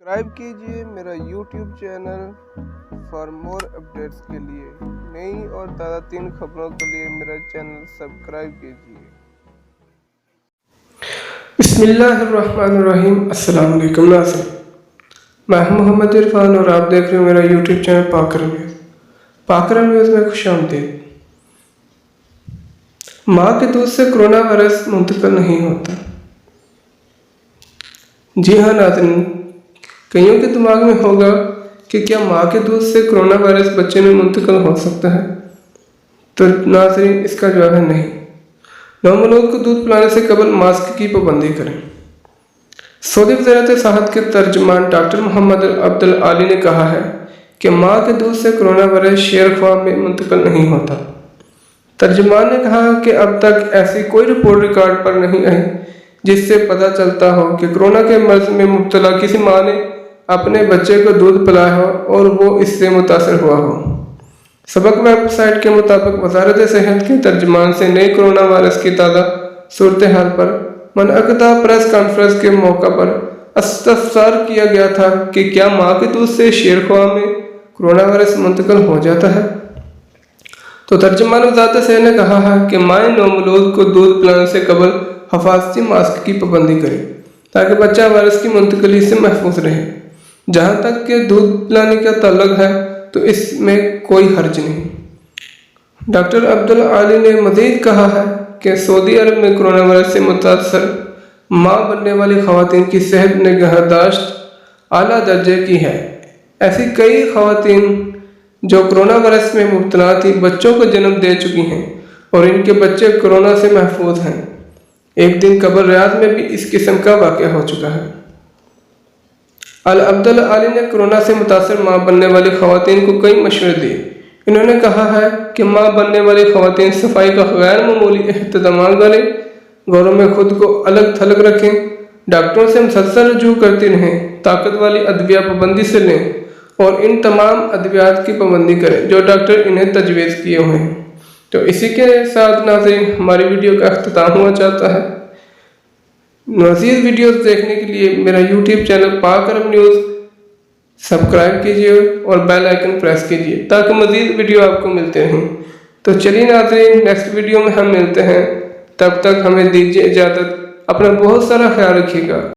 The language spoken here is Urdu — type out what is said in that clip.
سبسکرائب کیجیے میرا YouTube channel for more updates کے لیے، نئی اور تازہ ترین خبروں کے لیے میرا چینل سبسکرائب کیجیے۔ بسم اللہ الرحمن الرحیم۔ السلام علیکم ناظرین، میں محمد عرفان اور آپ دیکھ رہے ہیں میرا یوٹیوب چینل پاکرم نیوز۔ پاکرم نیوز میں خوش آمدید۔ ماں کے دودھ سے کرونا وائرس منتقل نہیں ہوتا۔ جی ہاں ناظرین، کئیوں کے دماغ میں ہوگا کہ کیا ماں کے دودھ سے کرونا وائرس بچے میں منتقل ہو سکتا ہے؟ تو ناظرین، اس کا جواب ہے نہیں۔ نومولود کو دودھ پلانے سے قبل ماسک کی پابندی کریں۔ سعودی وزارت صحت کے ترجمان ڈاکٹر محمد عبد العالی نے کہا ہے کہ ماں کے دودھ سے کرونا وائرس شیر خواب میں منتقل نہیں ہوتا۔ ترجمان نے کہا کہ اب تک ایسی کوئی رپورٹ ریکارڈ پر نہیں آئی جس سے پتہ چلتا ہو کہ کرونا کے مرض میں مبتلا کسی ماں نے اپنے بچے کو دودھ پلایا ہو اور وہ اس سے متاثر ہوا ہو۔ سبق ویب سائٹ کے مطابق وزارت صحت کے ترجمان سے نئے کرونا وائرس کی تازہ صورتحال پر منعقدہ پریس کانفرنس کے موقع پر استفسار کیا گیا تھا کہ کیا ماں کے دودھ سے شیر خواب میں کرونا وائرس منتقل ہو جاتا ہے؟ تو ترجمان وزارت صحت نے کہا ہے کہ مائیں نومولود کو دودھ پلانے سے قبل حفاظتی ماسک کی پابندی کریں تاکہ بچہ وائرس کی منتقلی سے محفوظ رہے۔ جہاں تک کہ دودھ پلانے کا تعلق ہے تو اس میں کوئی حرج نہیں۔ ڈاکٹر عبد العالی نے مزید کہا ہے کہ سعودی عرب میں کرونا وائرس سے متاثر ماں بننے والی خواتین کی صحت نگہداشت اعلیٰ درجے کی ہے۔ ایسی کئی خواتین جو کرونا وائرس میں مبتلا تھیں بچوں کو جنم دے چکی ہیں اور ان کے بچے کرونا سے محفوظ ہیں۔ ایک دن قبل ریاض میں بھی اس قسم کا واقعہ ہو چکا ہے۔ عبد العالی نے کرونا سے متاثر ماں بننے والی خواتین کو کئی مشورے دیے۔ انہوں نے کہا ہے کہ ماں بننے والی خواتین صفائی کا غیر معمولی اہتمام کریں، گھروں میں خود کو الگ تھلگ رکھیں، ڈاکٹروں سے مسلسل رجوع کرتی رہیں، طاقت والی ادویہ پابندی سے لیں اور ان تمام ادویات کی پابندی کریں جو ڈاکٹر انہیں تجویز کیے ہوئے ہیں۔ تو اسی کے ساتھ ناظرین ہماری ویڈیو کا اختتام ہوا چاہتا ہے۔ مزید ویڈیوز دیکھنے کے لیے میرا یوٹیوب چینل پاکرم نیوز سبسکرائب کیجیے اور بیل آئیکن پریس کیجیے تاکہ مزید ویڈیو آپ کو ملتے رہیں۔ تو چلیے ناظرین، نیکسٹ ویڈیو میں ہم ملتے ہیں، تب تک ہمیں دیجیے اجازت۔ اپنا بہت سارا خیال رکھیے گا۔